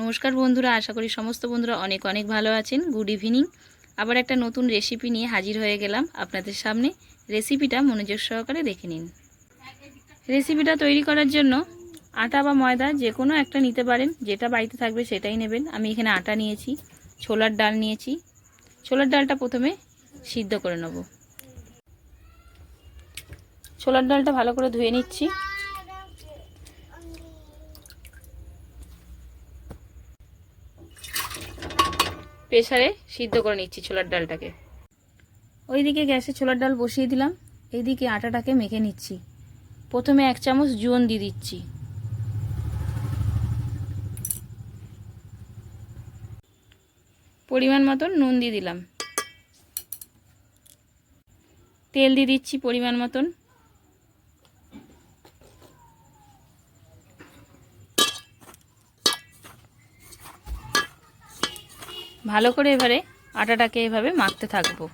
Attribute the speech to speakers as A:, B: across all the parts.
A: নমস্কার বন্ধুরা, আশা করি সমস্ত বন্ধুরা অনেক অনেক ভালো আছেন। Good evening. আবার একটা নতুন রেসিপি নিয়ে হাজির হয়ে গেলাম আপনাদের সামনে। রেসিপিটা মনোযোগ সহকারে দেখে নিন। রেসিপিটা তৈরি করার জন্য আটা বা ময়দা যে কোনো একটা নিতে পারেন, যেটা বাড়িতে থাকবে সেটাই নেবেন। আমি এখানে আটা নিয়েছি, ছোলার ডাল নিয়েছি। ছোলার ডালটা প্রথমে সিদ্ধ করে নেব। ছোলার ডালটা ভালো করে ধুয়ে নিচ্ছি। প্রেসারে সিদ্ধ করে নিচ্ছি ছোলার ডালটাকে। ওইদিকে গ্যাসে ছোলার ডাল বসিয়ে দিলাম, এইদিকে আটাটাকে মেখে নিচ্ছি। প্রথমে 1 চামচ জোয়ান দিয়ে দিচ্ছি, পরিমাণ মতন নুন দিয়ে দিলাম, তেল দিয়ে দিচ্ছি পরিমাণ মতন। ভালো করে এবারে আটাটাকে এভাবে মাখতে থাকবো।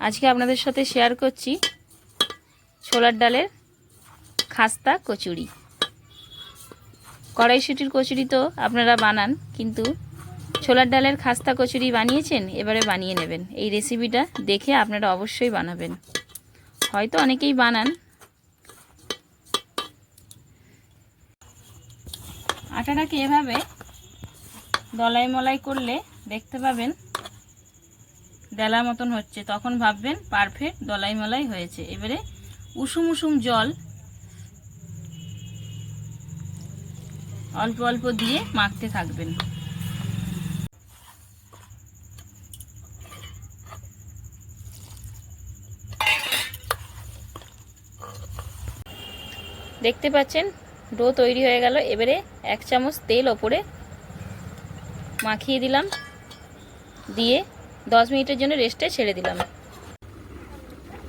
A: আজকে আপনাদের সাথে শেয়ার করছি ছোলার ডালের খাস্তা কচুরি। কড়াইশুঁটির কচুরি তো আপনারা বানান, কিন্তু ছোলার ডালের খাস্তা কচুরি বানিয়েছেন? এবারে বানিয়ে নেবেন। এই রেসিপিটা দেখে আপনারা অবশ্যই বানাবেন। হয়তো অনেকেই বানান। আটাটাকে এভাবে দলাই মলাই করলে দেখতে পাবেন ডেলার মতন হচ্ছে, তখন ভাববেন পারফেক্ট দলাই মলাই হয়েছে। এবারে উষুম উষুম জল অল্প অল্প দিয়ে মাখতে থাকবেন। দেখতে পাচ্ছেন ডো তৈরি হয়ে গেল। এবারে 1 চামচ তেল ওপরে মাখিয়ে দিলাম, দিয়ে 10 মিনিটের জন্য রেস্টে ছেড়ে দিলাম।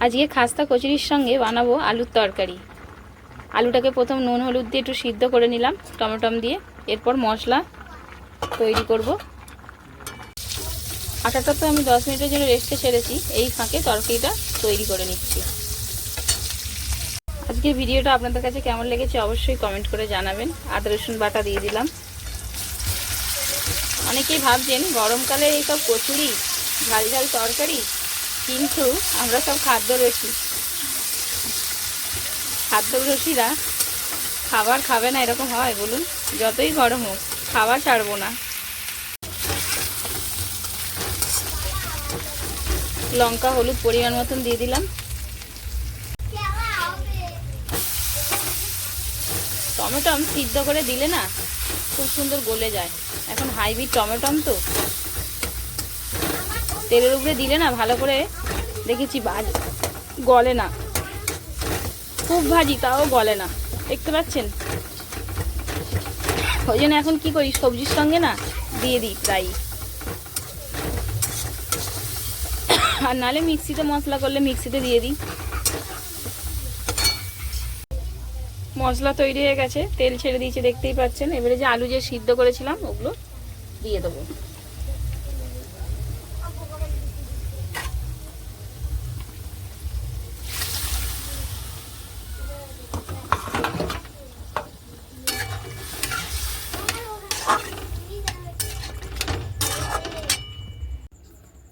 A: আজকে খাস্তা কচুরির সঙ্গে বানাবো আলুর তরকারি। আলুটাকে প্রথম নুন হলুদ দিয়ে একটু সিদ্ধ করে নিলাম টমেটো দিয়ে। এরপর মশলা তৈরি করব। আটাটা তো আমি 10 মিনিটের জন্য রেস্টে ছেড়েছি, এই ফাঁকে তরকারিটা তৈরি করে নিচ্ছি। আজকের ভিডিওটা আপনাদের কাছে কেমন লেগেছে অবশ্যই কমেন্ট করে জানাবেন। আদা রসুন বাটা দিয়ে দিলাম। অনেকেই ভাবছেন গরমকালে এইসব কচুরি, ঝাল ঝাল তরকারি, কিন্তু আমরা সব খাদ্যরসীরা খাবার খাবে না এরকম হয় বলুন? যতই গরম হোক খাবার ছাড়বো না। লঙ্কা হলুদ পরিমাণ মতন দিয়ে দিলাম। টমেটো সিদ্ধ করে দিলে না খুব সুন্দর গলে যায়। এখন হাইব্রিড টমেটো তো তেলের উপরে দিলে না ভালো করে দেখেছি গলে না, খুব ভাজি তাও গলে না, দেখতে পাচ্ছেন? ওই জন্য এখন কি করি, সবজির সঙ্গে না দিয়ে দিই প্রায়। আর নালে মিক্সিতে মশলা করলে মিক্সিতে দিয়ে দিই। মশলা তৈরি হয়ে গেছে, তেল ছেড়ে দিয়েছে দেখতেই পাচ্ছেন। এবারে যে আলু যে সিদ্ধ করেছিলাম ওগুলো দিয়ে দেবো।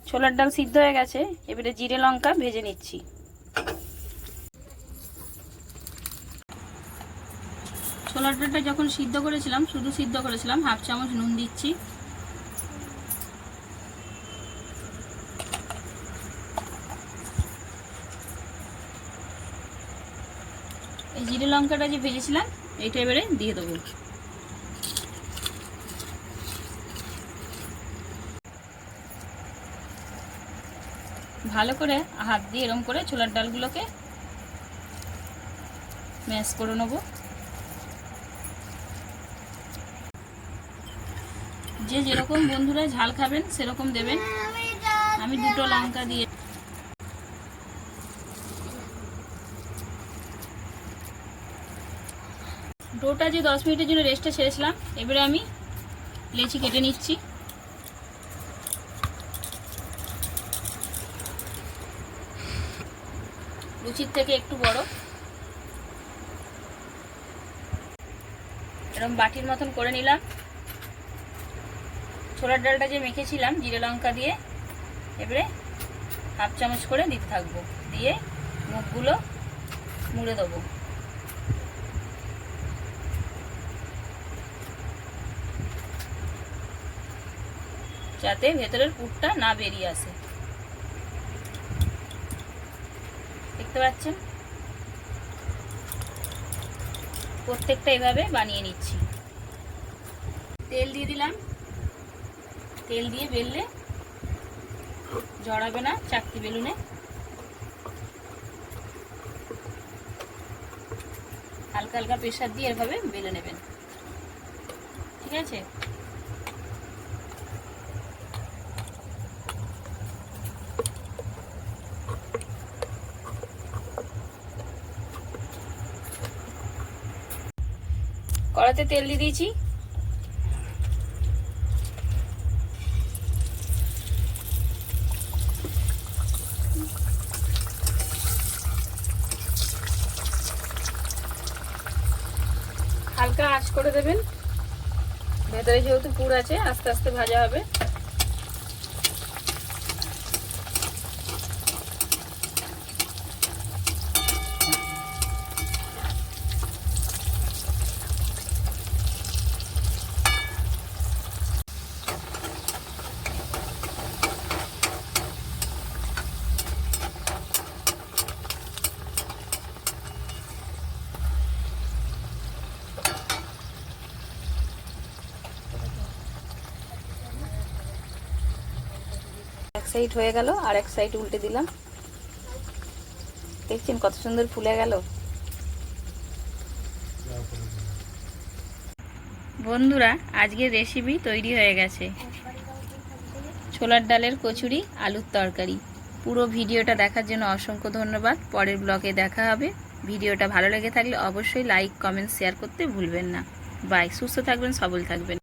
A: ছোলার ডাল সিদ্ধ হয়ে গেছে, এবারে জিরে লঙ্কা ভেজে নিচ্ছি। ছোলার ডালটা যখন সিদ্ধ করেছিলাম, শুধু সিদ্ধ করেছিলাম, 1/2 চামচ নুন দিচ্ছি। এই জিরে লঙ্কাটা যে ভেজেছিলাম এটা এবারে দিয়ে দেবো। ভালো করে হাত দিয়ে এরকম করে ছোলার ডালগুলোকে ম্যাশ করে নেব। যে যেরকম বন্ধুরা ঝাল খাবেন সেরকম দেবেন। আমি 2টো লঙ্কা দিয়ে ডোটা যে 10 মিনিটের জন্য রেস্টে ছেড়েছিলাম, এবারে আমি লেচি কেটে নিচ্ছি। লুচির থেকে একটু বড়। এরকম বাটির মতন করে নিলাম। ছোলার ডালটা যে মেখেছিলাম জিরে লঙ্কা দিয়ে, এবারে হাফ চামচ করে দিতে থাকবো, দিয়ে মুখগুলো মুড়ে দেবো। যাতে ভেতরের পুরটা না বেরিয়ে আসে। দেখতে পাচ্ছেন, প্রত্যেকটা এভাবে বানিয়ে নিচ্ছি। তেল দিয়ে দিলাম, তেল দিয়ে বেললে জড়াবে না চাকতি বেলুনে। হালকা হালকা প্রেসার দিয়ে এভাবে বেলে নেবেন, ঠিক আছে? কড়াতে তেল দিয়ে দিয়েছি। হালকা আঁচ করে দেবেন, ভেতরে যেহেতু পুর আছে আস্তে আস্তে ভাজা হবে। এক সাইড হয়ে গেল, আর এক সাইড উল্টে দিলাম। দেখছেন কত সুন্দর ফুলে গেল। বন্ধুরা, আজকের রেসিপি তৈরি হয়ে গেছে, ছোলার ডালের কচুরি আলুর তরকারি। পুরো ভিডিওটা দেখার জন্য অসংখ্য ধন্যবাদ। পরের ব্লগে দেখা হবে। ভিডিওটা ভালো লেগে থাকলে অবশ্যই লাইক, কমেন্ট, শেয়ার করতে ভুলবেন না। বাই। সুস্থ থাকবেন, সবল থাকবেন।